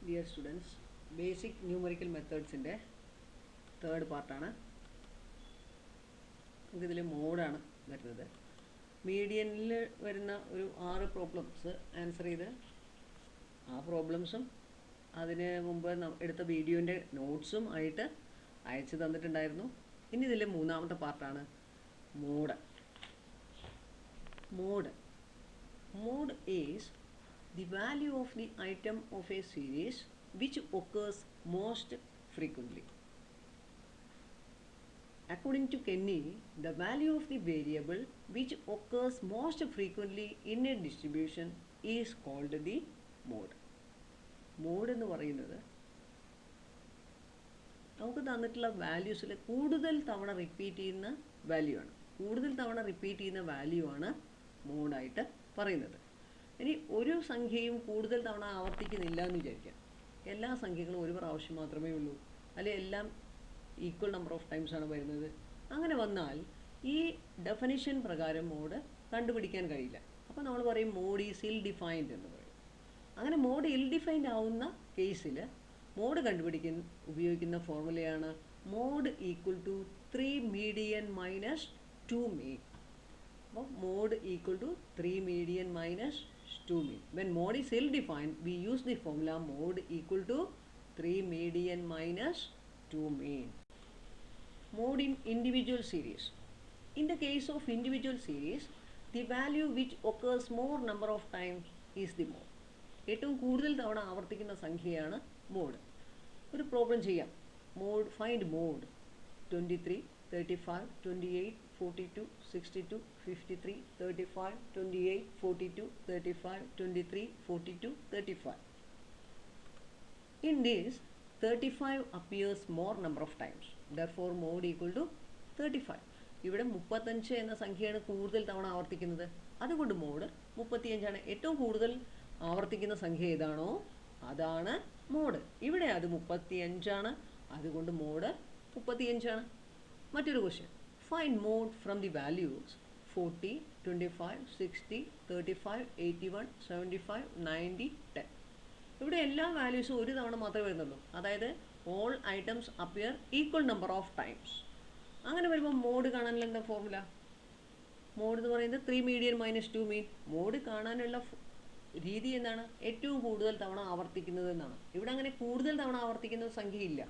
Dear students, basic numerical methods in the third part ആണ്. നമുക്ക് ഇതിൽ മോഡാണ് വരുന്നത്. മീഡിയനിൽ വരുന്ന ഒരു 6 പ്രോബ്ലംസ് ആൻസർ ചെയ്ത് ആ പ്രോബ്ലംസും അതിന് മുമ്പ് എടുത്ത വീഡിയോൻ്റെ നോട്ട്സും ആയിട്ട് അയച്ചു തന്നിട്ടുണ്ടായിരുന്നു. ഇനി ഇതിൽ മൂന്നാമത്തെ പാർട്ടാണ് mode. Mode is the value of the item of a series which occurs most frequently. According to Kenny, the value of the variable which occurs most frequently in a distribution is called the mode. Mode എന്ന് പറയുന്നത് നമുക്ക് തന്നിട്ടുള്ള വാല്യൂസിൽ കൂടുതൽ തവണ repeat ചെയ്യുന്ന value ആണ്. കൂടുതൽ തവണ റിപ്പീറ്റ് ചെയ്യുന്ന വാല്യൂ ആണ് മോഡായിട്ട് പറയുന്നത്. ഇനി ഒരു സംഖ്യയും കൂടുതൽ തവണ ആവർത്തിക്കുന്നില്ല എന്ന് വിചാരിക്കാം. എല്ലാ സംഖ്യകളും ഒരു പ്രാവശ്യം മാത്രമേ ഉള്ളൂ, അല്ലെങ്കിൽ എല്ലാം ഈക്വൽ നമ്പർ ഓഫ് ടൈംസ് ആണ് വരുന്നത്. അങ്ങനെ വന്നാൽ ഈ ഡെഫിനിഷൻ പ്രകാരം മോഡ് കണ്ടുപിടിക്കാൻ കഴിയില്ല. അപ്പോൾ നമ്മൾ പറയും മോഡ് ഈസ് ഇൽ ഡിഫൈൻഡ് എന്ന് പറയും. അങ്ങനെ മോഡ് ഇൽ ഡിഫൈൻഡ് ആവുന്ന കേസിൽ മോഡ് ഉപയോഗിക്കുന്ന ഫോർമുലയാണ് mode equal to 3 median minus 2 mean. അപ്പോൾ mode equal to 3 median minus 2 mean. When mode is ill defined, we use the formula mode equal to 3 median minus 2 mean. Mode in individual series. In the case of individual series, the value which occurs more number of times is the mode. ഏറ്റവും കൂടുതൽ തവണ ആവർത്തിക്കുന്ന സംഖ്യയാണ് mode. ഒരു problem ചെയ്യാം. Mode find mode 23, 35, 28, 42, 62, 53, 35, 28, 42, 35, 23, 42, 35. In this, 35 appears more number of times. Therefore, mode equal to 35. ഇവിടെ 35 എന്ന സംഖ്യയാണ് കൂടുതൽ തവണ ആവർത്തിക്കുന്നത്. അതുകൊണ്ട് മോഡ് 35 ആണ്. ഏറ്റവും കൂടുതൽ ആവർത്തിക്കുന്ന സംഖ്യ ഏതാണോ അതാണ് മോഡ്. ഇവിടെ അത് 35 ആണ്. അതുകൊണ്ട് മോഡ് 35 ആണ്. മറ്റൊരു question. Find mode from the values 40, 25, 60, 35, 81, 75, 90, 10. ഇവിടെ എല്ലാ വാല്യൂസും ഒരു തവണ മാത്രമേ വരുന്നുള്ളൂ. അതായത് all items appear equal number of times. അങ്ങനെ വരുമ്പോൾ മോഡ് കാണാനുള്ള എന്താ ഫോർമുല? മോഡ് എന്ന് പറയുന്നത് 3 മീഡിയൻ മൈനസ് 2 മീൻ. മോഡ് കാണാനുള്ള രീതി എന്താണ്? ഏറ്റവും കൂടുതൽ തവണ ആവർത്തിക്കുന്നത് എന്നാണ്. ഇവിടെ അങ്ങനെ കൂടുതൽ തവണ ആവർത്തിക്കുന്ന സംഖ്യയില്ല.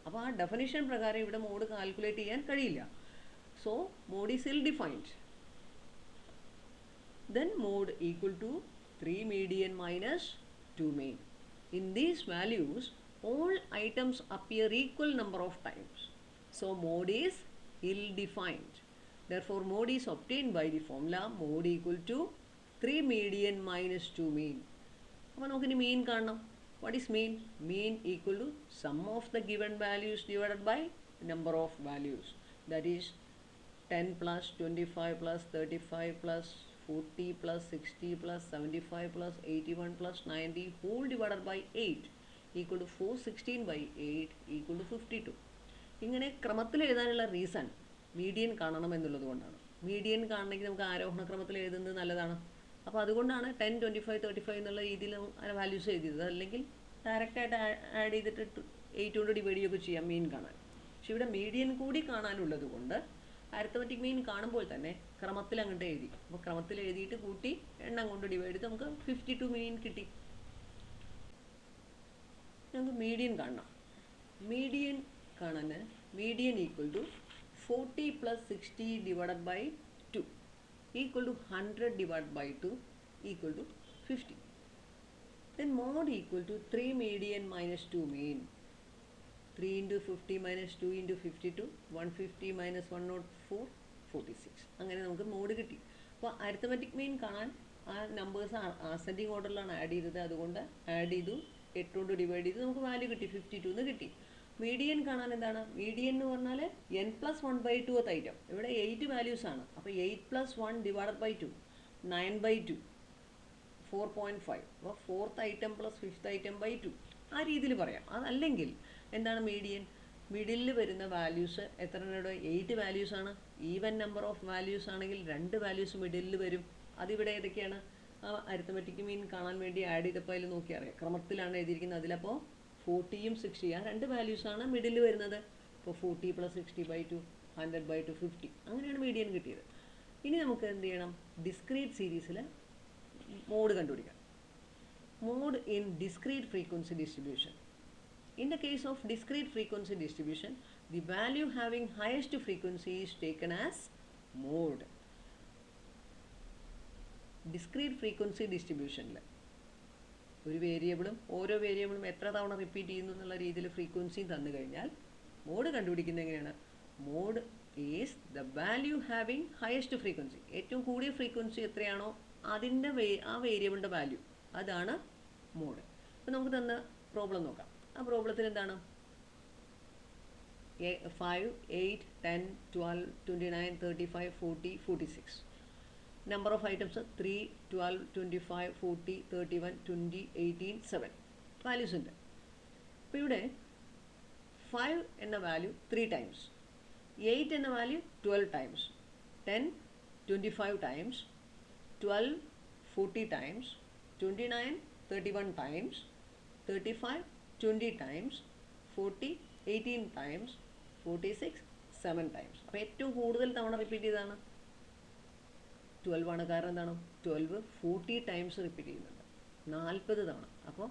അപ്പോൾ ആ ഡെഫിനിഷൻ പ്രകാരം ഇവിടെ മോഡ് കാൽക്കുലേറ്റ് ചെയ്യാൻ കഴിയില്ല. So, mode is ill defined. Then mode equal to 3 median minus 2 mean. In these values, all items appear equal number of times. So, mode is ill defined. Therefore, mode is obtained by the formula mode equal to 3 median minus 2 mean. അപ്പോൾ നമുക്കിനി മീൻ കാണണം. What is mean? Mean equal to sum of the given values divided by number of values. That is 10 plus 25 plus 35 plus 40 plus 60 plus 75 plus 81 plus 90 whole divided by 8 equal to 416 by 8 equal to 52. ഇങ്ങനെ ക്രമത്തിൽ എഴുതാനുള്ള reason median കാണണം എന്നുള്ളത് കൊണ്ടാണ്. Median കാണണമെങ്കിൽ നമുക്ക് ആരോഹണ ക്രമത്തിൽ എഴുതുന്നത് നല്ലതാണ്. അപ്പോൾ അതുകൊണ്ടാണ് 10, 25, 35 എന്നുള്ള രീതിയിൽ വാല്യൂസ് എഴുതിയത്. അല്ലെങ്കിൽ ഡയറക്റ്റായിട്ട് ആഡ് ചെയ്തിട്ട് 8 കൊണ്ട് ഡിവൈഡ് ചെയ്യുകയൊക്കെ ചെയ്യാം മീൻ കാണാൻ. പക്ഷെ ഇവിടെ മീഡിയൻ കൂടി കാണാനുള്ളത് കൊണ്ട് അരിത്തമെറ്റിക് മീൻ കാണുമ്പോൾ തന്നെ ക്രമത്തിൽ അങ്ങോട്ട് എഴുതി. അപ്പോൾ ക്രമത്തിൽ എഴുതിയിട്ട് കൂട്ടി എണ്ണം കൊണ്ട് ഡിവൈഡ് ചെയ്ത് നമുക്ക് 52 മീൻ കിട്ടി. നമുക്ക് മീഡിയൻ കാണണം. മീഡിയൻ കാണാൻ median equal to 40 plus 60 divided by 2 equal to 100 divide by 2 equal to 50. Then mode equal to 3 median minus 2 mean. 3 into 50 minus 2 into 52, 150 minus 104, 46. അങ്ങനെ നമുക്ക് മോഡ് കിട്ടി. അപ്പോൾ അരിത്തമെറ്റിക് മീൻ കാണാൻ ആ നമ്പേഴ്സ് അസെൻഡിങ് ഓർഡറിലാണ് ആഡ് ചെയ്തത്. അതുകൊണ്ട് ആഡ് ചെയ്തു, 8 കൊണ്ട് ഡിവൈഡ് ചെയ്ത് നമുക്ക് വാല്യൂ കിട്ടി, 52 എന്ന് കിട്ടി. മീഡിയൻ കാണാൻ എന്താണ്? മീഡിയൻ എന്ന് പറഞ്ഞാൽ n+1/2 ഐറ്റം. ഇവിടെ 8 വാല്യൂസ് ആണ്. അപ്പോൾ 8+1 ഡിവൈഡഡ് ബൈ 2, 9/2, 4.5. അപ്പോൾ 4th item plus 5th item by 2 ആ രീതിയിൽ പറയാം. അതല്ലെങ്കിൽ എന്താണ് മീഡിയൻ? മിഡിലിൽ വരുന്ന വാല്യൂസ് എത്ര? 8 വാല്യൂസ് ആണ്. ഈവൻ നമ്പർ ഓഫ് വാല്യൂസ് ആണെങ്കിൽ 2 വാല്യൂസ് മിഡിലിൽ വരും. അതിവിടെ ഏതൊക്കെയാണ്? അരിത്തമെറ്റിക് മീൻ കാണാൻ വേണ്ടി ആഡ് ചെയ്തപ്പോൾ അതിൽ നോക്കി അറിയാം, ക്രമത്തിലാണ് എഴുതിയിരിക്കുന്നത്. അതിലപ്പോൾ 40യും 60 ആ രണ്ട് വാല്യൂസാണ് മിഡിൽ വരുന്നത്. ഇപ്പോൾ 40 + 60/2 100/2 50, അങ്ങനെയാണ് മീഡിയൻ കിട്ടിയത്. ഇനി നമുക്ക് എന്ത് ചെയ്യണം, ഡിസ്ക്രീറ്റ് സീരീസിൽ മോഡ് കണ്ടുപിടിക്കാം. Mode in discrete frequency distribution. In the case of discrete frequency distribution, the value having highest frequency is taken as mode. Discrete frequency distribution ഒരു വേരിയബിളും ഓരോ വേരിയബിളും എത്ര തവണ റിപ്പീറ്റ് ചെയ്യുന്നു എന്നുള്ള രീതിയിൽ ഫ്രീക്വൻസി തന്നു കഴിഞ്ഞാൽ മോഡ് കണ്ടുപിടിക്കുന്നത് എങ്ങനെയാണ്? Mode is the value having highest frequency. ഏറ്റവും കൂടിയ ഫ്രീക്വൻസി എത്രയാണോ അതിൻ്റെ ആ വേരിയബിളിൻ്റെ വാല്യൂ, അതാണ് മോഡ്. അപ്പോൾ നമുക്ക് തന്ന പ്രോബ്ലം നോക്കാം. ആ പ്രോബ്ലത്തിൽ എന്താണ്? 5, 8, 10, 12, 29, 35, 40, 46. നമ്പർ ഓഫ് ഐറ്റംസ് 3, 12, 25, 40, 31, 20, 18, 7 വാല്യൂസ് ഉണ്ട്. അപ്പോൾ ഇവിടെ 5 എന്ന വാല്യൂ 3 ടൈംസ്, 8 എന്ന value 12 times, 10 25 times, 12 40 times, 29 31 times, 35 20 times, 40 18 times, 46 7 times. അപ്പോൾ ഏറ്റവും കൂടുതൽ തവണ റിപ്പീറ്റ് ചെയ്താണ് 12 ആണ്. കാരണം എന്താണ്? 12 40 ടൈംസ് റിപ്പീറ്റ് ചെയ്യുന്നുണ്ട്, 40 തവണ. അപ്പോൾ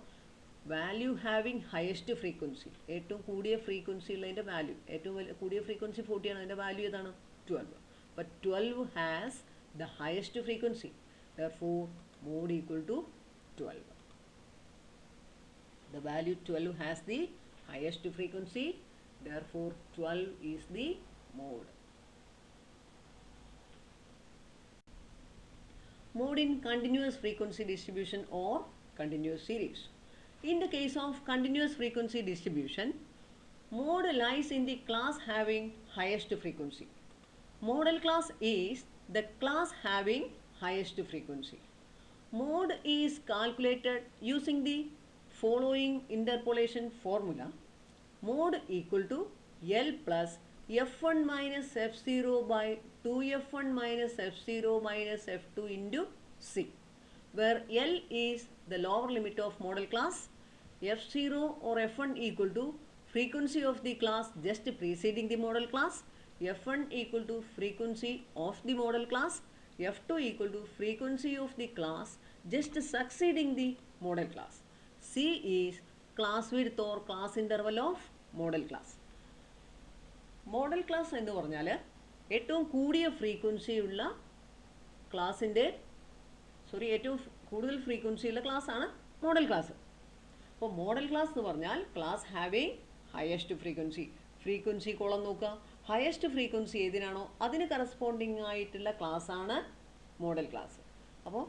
വാല്യൂ ഹാവിങ് ഹയസ്റ്റ് ഫ്രീക്വൻസി, ഏറ്റവും കൂടിയ ഫ്രീക്വൻസി ഉള്ളതിൻ്റെ വാല്യൂ, ഏറ്റവും കൂടിയ ഫ്രീക്വൻസി 40 ആണ്, അതിൻ്റെ വാല്യൂ ഏതാണ്? 12. അപ്പോൾ 12 has the highest frequency, therefore mode equal to 12. The value 12 has the highest frequency, therefore 12 is the mode. Mode in continuous frequency distribution or continuous series. In the case of continuous frequency distribution, mode lies in the class having highest frequency. Model class is the class having highest frequency. Mode is calculated using the following interpolation formula. Mode equal to L plus f1 minus f0 by 2f1 minus f0 minus f2 into C, where L is the lower limit of model class, f0 or f1 equal to frequency of the class just preceding the model class, f1 equal to frequency of the model class, f2 equal to frequency of the class just succeeding the model class. C is class width or class interval of model class. Model class എന്ന് പറഞ്ഞാൽ ഏറ്റവും കൂടിയ frequency ഉള്ള ക്ലാസിൻ്റെ ഏറ്റവും കൂടുതൽ frequency ഉള്ള ക്ലാസ്സാണ് model class. അപ്പോൾ മോഡൽ ക്ലാസ് എന്ന് പറഞ്ഞാൽ class having highest frequency. Frequency column നോക്കുക, ഹയസ്റ്റ് ഫ്രീക്വൻസി ഏതിനാണോ അതിന് കറസ്പോണ്ടിങ് ആയിട്ടുള്ള ക്ലാസ്സാണ് മോഡൽ ക്ലാസ്. അപ്പോൾ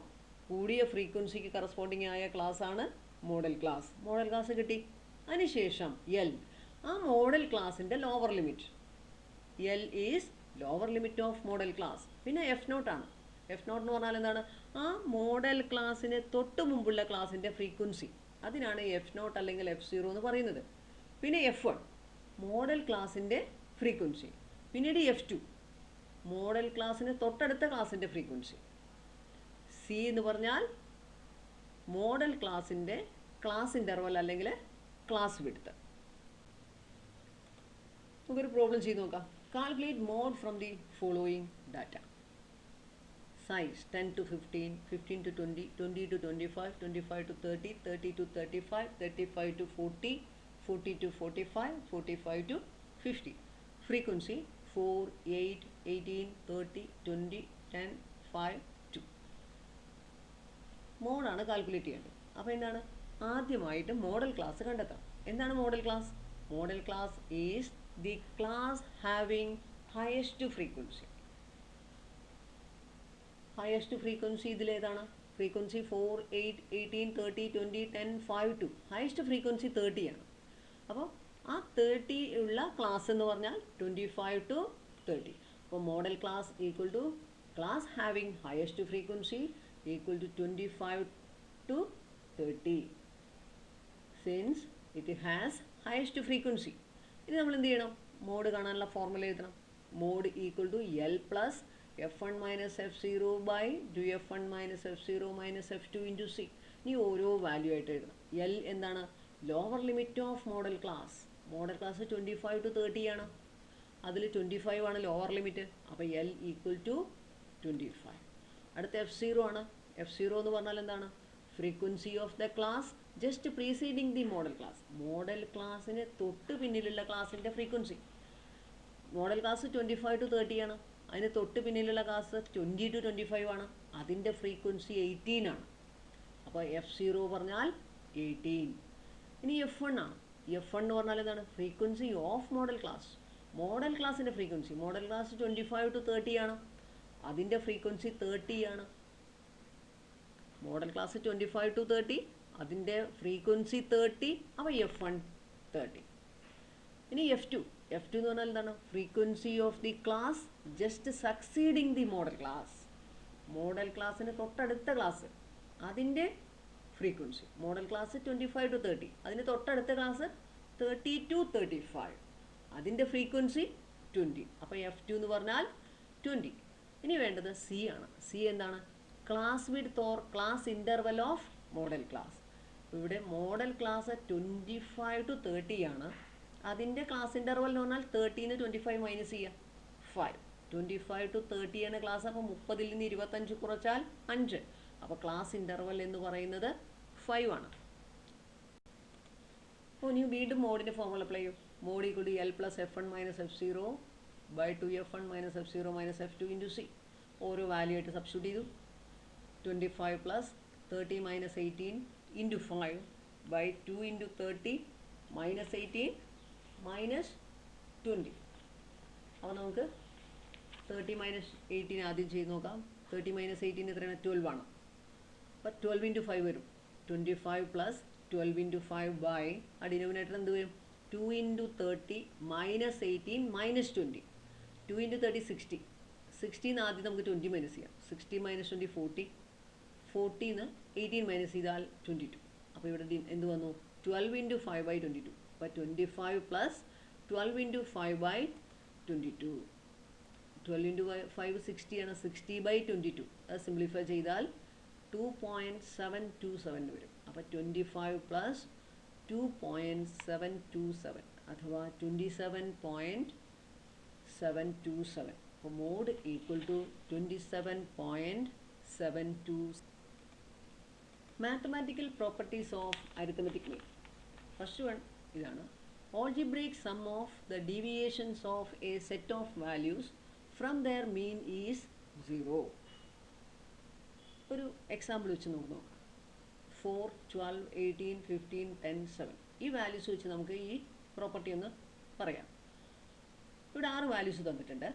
കൂടിയ ഫ്രീക്വൻസിക്ക് കറസ്പോണ്ടിങ് ആയ ക്ലാസ്സാണ് മോഡൽ ക്ലാസ്. മോഡൽ ക്ലാസ് കിട്ടി. അതിനുശേഷം എൽ, ആ മോഡൽ ക്ലാസിൻ്റെ lower limit. L is lower limit of modal class. പിന്നെ എഫ് നോട്ട് ആണ്. എഫ് നോട്ട് എന്ന് പറഞ്ഞാൽ എന്താണ്? ആ മോഡൽ ക്ലാസ്സിന് തൊട്ട് മുമ്പുള്ള ക്ലാസ്സിൻ്റെ ഫ്രീക്വൻസി, അതിനാണ് എഫ് നോട്ട് അല്ലെങ്കിൽ f0 എന്ന് പറയുന്നത്. പിന്നെ f1 മോഡൽ ക്ലാസ്സിൻ്റെ ഫ്രീക്വൻസി. പിന്നീട് f2 മോഡൽ ക്ലാസ്സിന് തൊട്ടടുത്ത ക്ലാസ്സിൻ്റെ ഫ്രീക്വൻസി. സി എന്ന് പറഞ്ഞാൽ മോഡൽ ക്ലാസ്സിൻ്റെ ക്ലാസ് ഇൻ്റർവൽ അല്ലെങ്കിൽ ക്ലാസ് വിഡ്ത്ത്. നമുക്കൊരു പ്രോബ്ലം ചെയ്ത് നോക്കാം. Calculate mode from the following data. Size 10 to 15, 15 to 20, 20 to 25, 25 to 30, 30 to 35, 35 to 40, 40 to 45, 45 to 50. Frequency 4, 8, 18, 30, 20, 10, 5, 2. മോഡാണ് കാൽക്കുലേറ്റ് ചെയ്യേണ്ടത്. അപ്പോൾ എന്താണ്? ആദ്യമായിട്ട് മോഡൽ ക്ലാസ് കണ്ടെത്താം. എന്താണ് modal class? Modal class is the class having highest frequency. Highest frequency ഇതിലേതാണ്? Frequency 4, 8, 18, 30, 20, 10, 5, 2. Highest frequency 30 ആണ്. അപ്പോൾ ആ 30 ഉള്ള ക്ലാസ് എന്ന് പറഞ്ഞാൽ 25 to 30. അപ്പോൾ modal class equal to class having highest frequency equal to 25 to 30 since it has highest frequency. ഇനി നമ്മൾ എന്ത് ചെയ്യണം? മോഡ് കാണാനുള്ള ഫോർമുല എഴുതണം. Mode equal to L plus F1 minus F0 by 2F1 minus F0 minus F2 into C. ഇനി ഓരോ value ആയിട്ട് എഴുതണം. L എന്താണ്? Lower limit of modal class. Modal class 25 to 30 ആണ്. അതിൽ 25 ആണ് ലോവർ ലിമിറ്റ്. അപ്പോൾ L ഈക്വൽ ടു 25. അടുത്ത F0 ആണ്. F0 എന്ന് പറഞ്ഞാൽ എന്താണ്? Frequency of the class just preceding the modal class. Modal ക്ലാസ്സിന് തൊട്ട് പിന്നിലുള്ള ക്ലാസ്സിൻ്റെ ഫ്രീക്വൻസി. മോഡൽ ക്ലാസ് 25 to 30 ആണ്. അതിന് തൊട്ട് പിന്നിലുള്ള ക്ലാസ് 20 to 25 ആണ്. അതിൻ്റെ ഫ്രീക്വൻസി 18 ആണ്. അപ്പോൾ F0 പറഞ്ഞാൽ 18. ഇനി F1 ആണ്. F1 എന്ന് പറഞ്ഞാൽ എന്താണ്? Frequency of modal class. Model ക്ലാസ്സിൻ്റെ ഫ്രീക്വൻസി. മോഡൽ ക്ലാസ് 25 to 30 ആണ്. അതിൻ്റെ ഫ്രീക്വൻസി 30 ആണ്. മോഡൽ ക്ലാസ് 25 to 30, അതിൻ്റെ ഫ്രീക്വൻസി 30. അപ്പോൾ F1 30. ഇനി F2 എന്ന് പറഞ്ഞാൽ എന്താണ്? Frequency of the class just succeeding the modal class. Modal ക്ലാസ്സിന് തൊട്ടടുത്ത ക്ലാസ്, അതിൻ്റെ ഫ്രീക്വൻസി. മോഡൽ ക്ലാസ് 25 to 30, അതിന് തൊട്ടടുത്ത ക്ലാസ് 30 to 35, അതിൻ്റെ ഫ്രീക്വൻസി 20. അപ്പോൾ F2 എന്ന് പറഞ്ഞാൽ 20. ഇനി വേണ്ടത് C ആണ്. C എന്താണ്? Class width or class interval of modal class. ഇവിടെ മോഡൽ ക്ലാസ് 25 to 30 ആണ്. അതിൻ്റെ ക്ലാസ് ഇൻ്റർവൽ എന്ന് പറഞ്ഞാൽ 30 25 മൈനസ് ചെയ്യുക 5. 25 to 30 ആണ് ക്ലാസ്. അപ്പോൾ 30 25 കുറച്ചാൽ 5. അപ്പോൾ ക്ലാസ് ഇൻ്റർവൽ എന്ന് പറയുന്നത് 5 ആണ്. അപ്പോൾ ഇനി വീണ്ടും മോഡിൻ്റെ ഫോർമുല അപ്ലൈ ചെയ്യും. Mode equal to L plus F1 minus F0 by 2F1 minus F0 minus F2 into C. ഓരോ വാല്യൂ ആയിട്ട് സബ്സ്റ്റിറ്റ്യൂട്ട് ചെയ്തു. 25 plus 30 minus 18 into 5 by 2 into 30 minus 18 minus 20. അപ്പോൾ നമുക്ക് 30 മൈനസ് 18 ആദ്യം ചെയ്ത് നോക്കാം. 30 മൈനസ് 18 എത്രയാണ്? 12 ആണ്. അപ്പോൾ 12 ഇൻറ്റു 5 വരും. 25 പ്ലസ് 12 ഇൻറ്റു 5 ബൈ ആ ഡിനോമിനേറ്റർ എന്ത് വരും? 2 ഇൻറ്റു 30 മൈനസ് 18 മൈനസ് 20. 2 ഇൻറ്റു 30 60. 60 ആദ്യം നമുക്ക് 20 മൈനസ് ചെയ്യാം. 60 മൈനസ് 20 40. 40 18 മൈനസ് ചെയ്താൽ 22. അപ്പോൾ ഇവിടെ എന്ത് വന്നു? 12 ഇൻറ്റു 5 ബൈ 22. അപ്പോൾ 25 പ്ലസ് 12 ഇൻറ്റു 5 ബൈ 22. 12 ഇൻറ്റു 5 60 ആണ്. 60 ബൈ 22 അത് സിംപ്ലിഫൈ ചെയ്താൽ 2.727 വരും. അപ്പോൾ 25 പ്ലസ് 2.727 അഥവാ 27.727. അപ്പോൾ mode equal to 27.727. Mathematical properties of arithmetic mean. First one ഇതാണ്. Algebraic sum of the deviations of a set of values from their mean is 0. ഒരു example വെച്ച് നമുക്ക് നോക്കാം. 4, 12, 18, 15, 10, 7 ഈ വാല്യൂസ് വെച്ച് നമുക്ക് ഈ പ്രോപ്പർട്ടി ഒന്ന് പറയാം. ഇവിടെ 6 വാല്യൂസ് തന്നിട്ടുണ്ട്.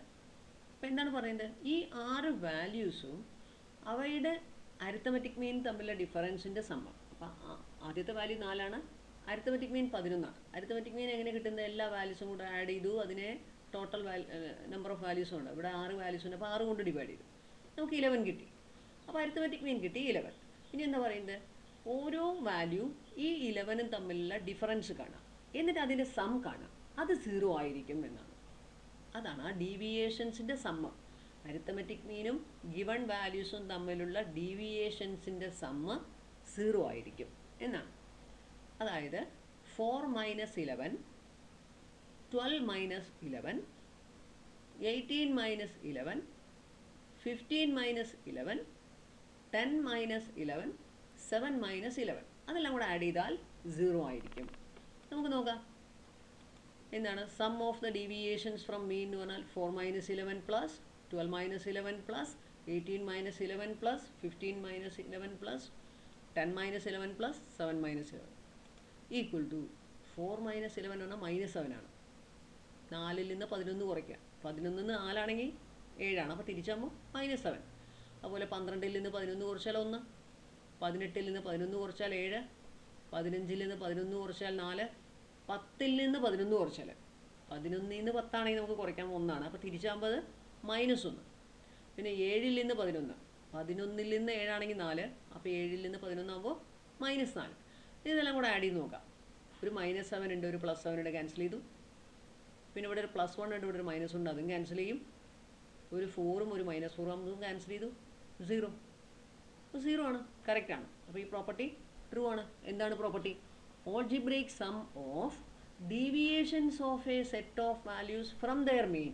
അപ്പോൾ എന്താണ് പറയുന്നത്? ഈ 6 വാല്യൂസും അവയുടെ അരിത്തമെറ്റിക് മീൻ തമ്മിലുള്ള ഡിഫറൻസിൻ്റെ സമ്മം. അപ്പോൾ ആദ്യത്തെ വാല്യൂ 4 ആണ്. അരിത്തമെറ്റിക് മീൻ 11 ആണ്. അരിത്തമെറ്റിക് മീൻ എങ്ങനെ കിട്ടുന്നത്? എല്ലാ വാല്യൂസും കൂടെ ആഡ് ചെയ്തു. അതിനെ ടോട്ടൽ നമ്പർ ഓഫ് വാല്യൂസും ഉണ്ട്. ഇവിടെ 6 വാല്യൂസ് ഉണ്ട്. അപ്പോൾ 6 കൊണ്ട് ഡിവൈഡ് ചെയ്തു. നമുക്ക് 11 കിട്ടി. അപ്പോൾ അരിത്തമെറ്റിക് മീൻ കിട്ടി 11. ഇനി എന്താ പറയുന്നത്? ഓരോ വാല്യൂ ഈ 11 തമ്മിലുള്ള ഡിഫറൻസ് കാണാം. എന്നിട്ട് അതിൻ്റെ സം കാണാം. അത് 0 ആയിരിക്കും എന്നാണ്. അതാണ് ആ ഡീവിയേഷൻസിൻ്റെ സമ്മ്. അരിത്തമെറ്റിക് മീനും ഗിവൺ വാല്യൂസും തമ്മിലുള്ള ഡീവിയേഷൻസിൻ്റെ സമ്മ് 0 ആയിരിക്കും എന്നാണ്. അതായത് 4 minus 11, 12 minus 11, 18 minus 11, 15 minus 11, 10 minus 11, 7 minus 11 അതെല്ലാം കൂടെ ആഡ് ചെയ്താൽ 0 ആയിരിക്കും. നമുക്ക് നോക്കാം എന്താണ് sum of the deviations from mean എന്ന് പറഞ്ഞാൽ 4 minus 11 plus 12 minus 11 plus 18 minus 11 plus 15 minus 11 plus 10 minus 11 plus 7 minus 11 equal to 4 minus 11 ആണ് മൈനസ് 7 ആണ്. 4ൽ നിന്ന് 11 കുറയ്ക്കുക. 11 നിന്ന് 4 ആണെങ്കിൽ 7 ആണ്. അപ്പോൾ തിരിച്ചാകുമ്പോൾ മൈനസ് 7. അതുപോലെ 12ൽ നിന്ന് 11 കുറച്ചാൽ 1, 18ൽ നിന്ന് 11 കുറച്ചാൽ 7, 15ൽ നിന്ന് 11 കുറച്ചാൽ 4, 10ൽ നിന്ന് 11 കുറച്ചാൽ 11ൽ നിന്ന് 10 ആണെങ്കിൽ നമുക്ക് കുറയ്ക്കാൻ 1 ആണ്. അപ്പോൾ തിരിച്ചാകുമ്പോൾ അത് -1. പിന്നെ 7ൽ നിന്ന് 11, 11ൽ നിന്ന് 7 ആണെങ്കിൽ 4, അപ്പോൾ 7ൽ നിന്ന് 11 ആകുമ്പോൾ -4. ഇതെല്ലാം കൂടെ ആഡ് ചെയ്ത് നോക്കാം. ഒരു -7 ഉണ്ട്, ഒരു +7 ഉണ്ട്, ക്യാൻസൽ ചെയ്തു. പിന്നെ ഇവിടെ ഒരു +1 ഉണ്ട്, ഇവിടെ ഒരു -1 ഉണ്ട്, അതും ക്യാൻസൽ ചെയ്യും. ഒരു 4ഉം ഒരു -4 ആകുമ്പോൾ ക്യാൻസൽ ചെയ്തു 0. അപ്പോൾ 0 ആണ്, കറക്റ്റാണ്. അപ്പോൾ ഈ പ്രോപ്പർട്ടി ട്രൂ ആണ്. എന്താണ് property? algebraic sum of deviations of a set of values from their mean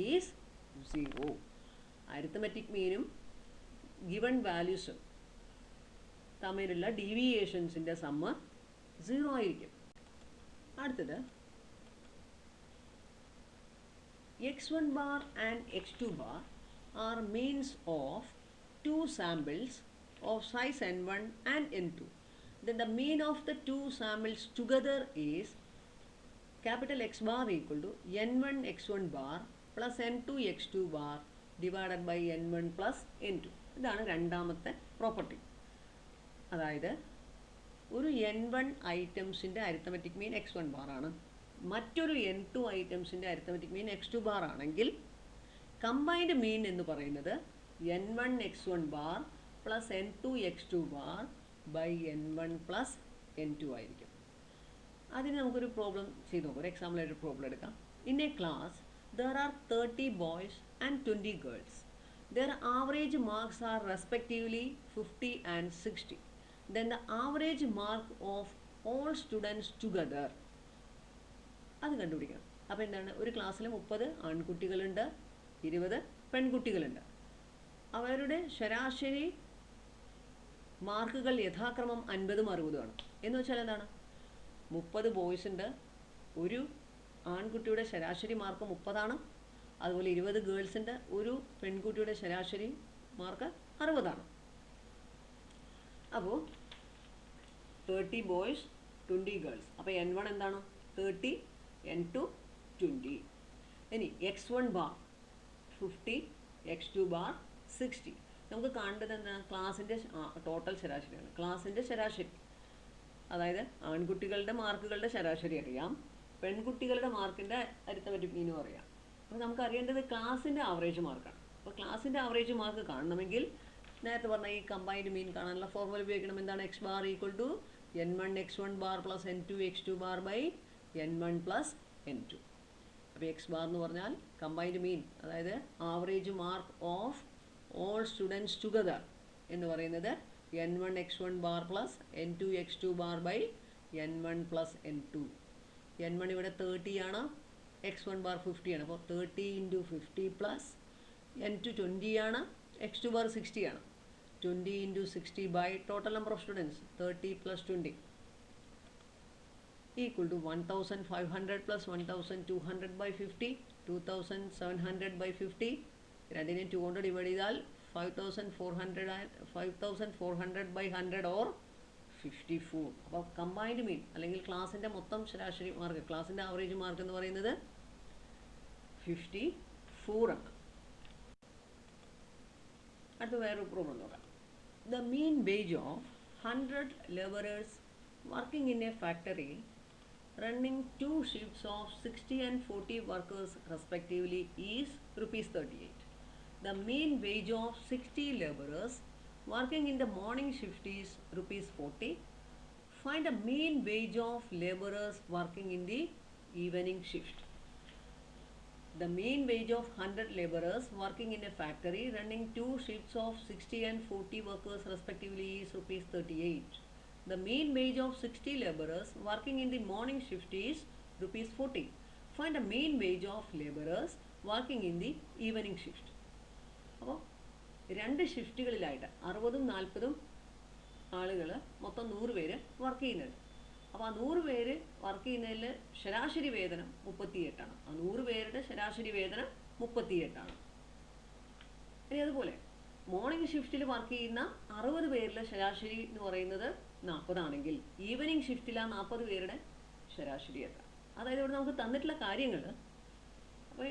is 0. Arithmetic മീനും ഗിവൺ വാല്യൂസും തമ്മിലുള്ള ഡീവിയേഷൻസിൻ്റെ സമ്മ് 0 ആയിരിക്കും. അടുത്തത് x1 bar and x2 bar are means of two samples of size n1 and n2. Then the mean of the two samples together is capital X bar equal to n1 x1 bar plus n2 x2 bar divided by n1 plus n2. ഇതാണ് രണ്ടാമത്തെ property. അതായത് ഒരു n1 ഐറ്റംസിൻ്റെ arithmetic മീൻ x1 bar ആണ്, മറ്റൊരു n2 ഐറ്റംസിൻ്റെ arithmetic mean x2 bar ആണെങ്കിൽ combined mean എന്ന് പറയുന്നത് n1 x1 bar plus n2 x2 bar by n1 plus n2 ആയിരിക്കും. അതിന് നമുക്കൊരു പ്രോബ്ലം ചെയ്ത് നോക്കാം. ഒരു എക്സാമ്പിളായിട്ട് പ്രോബ്ലം എടുക്കാം. In a class there are 30 boys and 20 girls. Their average marks are respectively 50 and 60. Then the average mark of all students together. അത് കണ്ടുപിടിക്കണം. അപ്പോൾ എന്താണ്, ഒരു ക്ലാസ്സിൽ 30 ആൺകുട്ടികളുണ്ട്, 20 പെൺകുട്ടികളുണ്ട്. അവരുടെ ശരാശരി മാർക്കുകൾ യഥാക്രമം 50ഉം 60ഉമാണ്. എന്ന് വെച്ചാൽ എന്താണ്, 30 ബോയ്സ് ഉണ്ട്, ഒരു ആൺകുട്ടിയുടെ ശരാശരി മാർക്ക് 30ആണ്, അതുപോലെ 20 ഗേൾസ് ഉണ്ട്, ഒരു പെൺകുട്ടിയുടെ ശരാശരി മാർക്ക് 60ആണ്. അപ്പോൾ 30 ബോയ്സ് 20 ഗേൾസ്. അപ്പോൾ n1 എന്താണ് 30, n2 20. ഇനി x1 ബാർ 50, x2 ബാർ 60. നമുക്ക് കാണേണ്ടത് എന്താണ്, ക്ലാസ്സിൻ്റെ ടോട്ടൽ ശരാശരിയാണ്. ക്ലാസ്സിൻ്റെ ശരാശരി, അതായത് ആൺകുട്ടികളുടെ മാർക്കുകളുടെ ശരാശരി അറിയാം, പെൺകുട്ടികളുടെ മാർക്കിൻ്റെ അരിത്തമെറ്റിക് മീനും അറിയാം. അപ്പോൾ നമുക്ക് അറിയേണ്ടത് ക്ലാസ്സിൻ്റെ ആവറേജ് മാർക്കാണ്. അപ്പോൾ ക്ലാസ്സിൻ്റെ ആവറേജ് മാർക്ക് കാണണമെങ്കിൽ നേരത്തെ പറഞ്ഞ ഈ കമ്പൈൻഡ് മീൻ കാണാനുള്ള ഫോർമുല ഉപയോഗിക്കണം. എന്താണ്, x bar equal to n1 x1 bar plus n2 x2 bar by n1 plus n2. അപ്പോൾ എക്സ് ബാർ എന്ന് പറഞ്ഞാൽ കമ്പൈൻഡ് മീൻ, അതായത് average mark of all students together എന്ന് പറയുന്നത് n1 x1 bar plus n2 x2 bar by n1 plus n2. n1 ഇവിടെ 30 ആണ്, x1 bar 50 ആണ്. അപ്പോൾ 30 × 50 പ്ലസ് n2 20 ആണ്, x2 ബാർ 60 ആണ്. 20 × 60 by total number of students 30 plus 20 equal to 1500 plus 1200 by 50, 2700 by 50. രണ്ടിനെ 200 divide ചെയ്താൽ 5400 ബൈ 100 ഓർ 54. അപ്പോൾ combined മീൻ അല്ലെങ്കിൽ ക്ലാസ്സിൻ്റെ മൊത്തം ശരാശരി മാർക്ക്, ക്ലാസ്സിൻ്റെ ആവറേജ് മാർക്ക് എന്ന് പറയുന്നത് 54 ആണ്. അടുത്ത വേറൊരു പ്രോബ്ലം നോക്കാം. The mean wage of 100 laborers working in a factory running 2 shifts of 60 and 40 workers respectively is ₹38. The mean wage of 60 laborers working in the morning shift is ₹40. Find the mean wage of laborers working in the evening shift. The mean wage of 100 laborers working in a factory running 2 shifts of 60 and 40 workers respectively is ₹38. The mean wage of 60 laborers working in the morning shift is ₹40. Find the mean wage of laborers working in the evening shift. അപ്പോൾ 2 ഷിഫ്റ്റുകളിലായിട്ട് 60ഉം 40ഉം ആളുകൾ മൊത്തം 100 പേര് work ചെയ്യുന്നുണ്ട്. അപ്പോൾ ആ 100 പേര് work ചെയ്യുന്നതിൽ ശരാശരി വേതനം 38 ആണ്. ആ 100 പേരുടെ ശരാശരി വേതനം 38 ആണ്. ഇനി അതുപോലെ മോർണിംഗ് ഷിഫ്റ്റിൽ വർക്ക് ചെയ്യുന്ന 60 പേരിലെ ശരാശരി എന്ന് പറയുന്നത് 40 ആണെങ്കിൽ ഈവനിങ് ഷിഫ്റ്റിൽ ആ 40 പേരുടെ ശരാശരി എത്ര? അതായത് ഇവിടെ നമുക്ക് തന്നിട്ടുള്ള കാര്യങ്ങൾ, അപ്പോൾ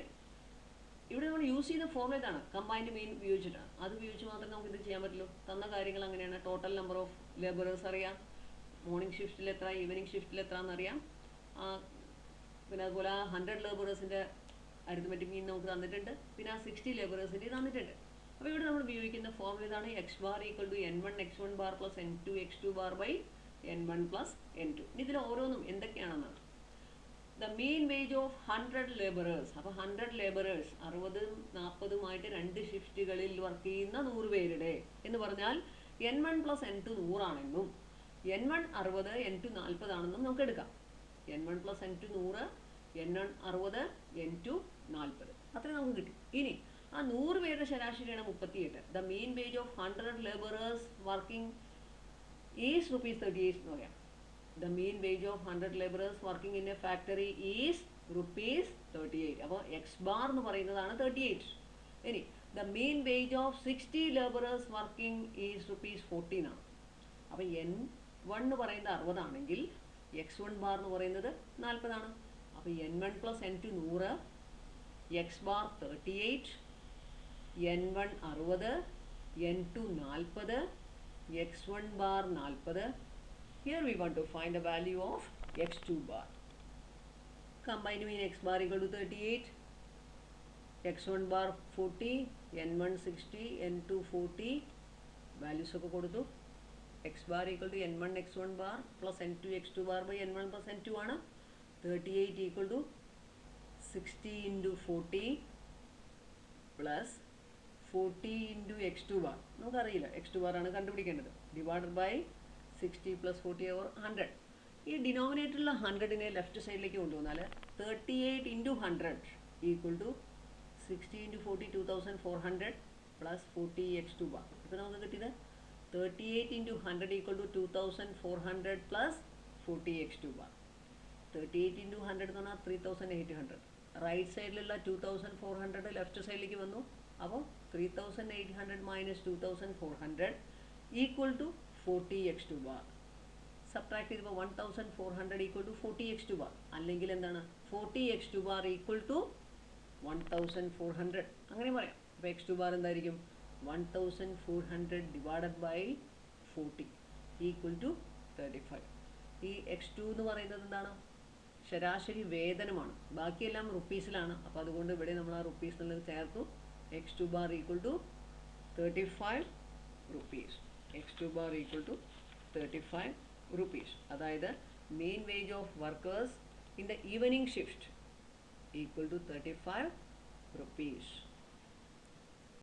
ഇവിടെ നമ്മൾ യൂസ് ചെയ്യുന്ന ഫോർമുല ഇതാണ്, കമ്പൈൻഡ് മീൻ ഉപയോഗിച്ചിട്ടാണ്. അത് ഉപയോഗിച്ച് മാത്രമേ നമുക്ക് ഇത് ചെയ്യാൻ പറ്റുള്ളൂ. തന്ന കാര്യങ്ങൾ അങ്ങനെയാണ്. ടോട്ടൽ നമ്പർ ഓഫ് ലേബറേഴ്സ് അറിയാം, മോർണിംഗ് ഷിഫ്റ്റിൽ എത്ര, ഈവനിങ് ഷിഫ്റ്റിൽ എത്ര എന്നറിയാം. പിന്നെ അതുപോലെ 100 ലേബറേഴ്സിൻ്റെ അരിത്മെറ്റിക് മീൻ നമുക്ക് തന്നിട്ടുണ്ട്. പിന്നെ ആ 60 ലേബറേഴ്സിൻ്റെ തന്നിട്ടുണ്ട്. അപ്പോൾ ഇവിടെ നമ്മൾ ഉപയോഗിക്കുന്ന ഫോർമുല ഇതാണ്, X bar equal to n1 x1 bar plus n2 x2 bar by n1 plus n2. ഇനി ഇതിൽ ഓരോന്നും എന്തൊക്കെയാണെന്നാണ്. The mean wage of 100 labourers. അപ്പോൾ 100 ലേബറേഴ്സ് 60-40 രണ്ട് ഷിഫ്റ്റുകളിൽ വർക്ക് ചെയ്യുന്ന 100 പേരുടെ എന്ന് പറഞ്ഞാൽ N1 + N2 100 ആണെന്നും N1 60 N2 40 ആണെന്നും നമുക്ക് എടുക്കാം. N1 + N2 100, N1 60, N2 40, അത്രയും നമുക്ക് കിട്ടി. ഇനി ആ 100 പേരുടെ ശരാശരിയാണ് 38. The mean wage of 100 labourers working is ₹38 എന്ന് പറയാം. The mean wage of 100 laborers working in a factory is ₹38. അപ്പോൾ X bar എന്ന് പറയുന്നതാണ് 38. ഇനി the mean wage of 60 laborers working is ₹14 ആണ്. അപ്പോൾ N1 എന്ന് പറയുന്നത് 60 ആണെങ്കിൽ X1 bar എന്ന് പറയുന്നത് 40 ആണ്. അപ്പോൾ N1 + N2 100, X bar 38, N1 60, N2 40, X1 bar 40. Here we want to find the value of X2 bar. Combine between X bar equal to 38, X1 bar 40, N1 60, N2 40. Values ഒക്കെ കൊടുത്തു. X bar equal to N1 X1 bar plus N2 X2 bar by N1 plus N2 ആണ്. 38 equal to 60 into 40 plus 40 into X2 bar. നമുക്കറിയില്ല X2 bar ആണ് കണ്ടുപിടിക്കേണ്ടത്. Divided by 60 + 40 over 100. ഈ ഡിനോമിനേറ്ററിലുള്ള 100നെ left സൈഡിലേക്ക് കൊണ്ടുവന്നാൽ 38 into 100 equal to 60 into 40 2400 plus 40 X2 bar. ഇപ്പോൾ നമുക്ക് കിട്ടിയത് 38 into 100 equal to 2400 plus 40 X2 bar. 38 into 100 എന്ന് പറഞ്ഞാൽ 3800. റൈറ്റ് സൈഡിലുള്ള 2400 ലെഫ്റ്റ് സൈഡിലേക്ക് വന്നു. അപ്പോൾ 3800 minus 2400 equal to 40 X2 bar. Subtract ചെയ്തപ്പോൾ 1400 equal to 40 X2 bar. അല്ലെങ്കിൽ എന്താണ് 40 X2 bar equal to 1400 അങ്ങനെ പറയാം. അപ്പോൾ X2 bar എന്തായിരിക്കും 1400 divided by 40 equal to 35. ഈ X2 എന്ന് പറയുന്നത് എന്താണ് ശരാശരി വേതനമാണ്. ബാക്കിയെല്ലാം റുപ്പീസിലാണ്. അപ്പോൾ അതുകൊണ്ട് ഇവിടെ നമ്മൾ ആ റുപ്പീസ് എന്നുള്ളത് ചേർത്തു. X2 bar equal to 35 rupees. X2 bar equal to 35 rupees. അതായത് mean wage of workers in the evening shift equal to 35 rupees.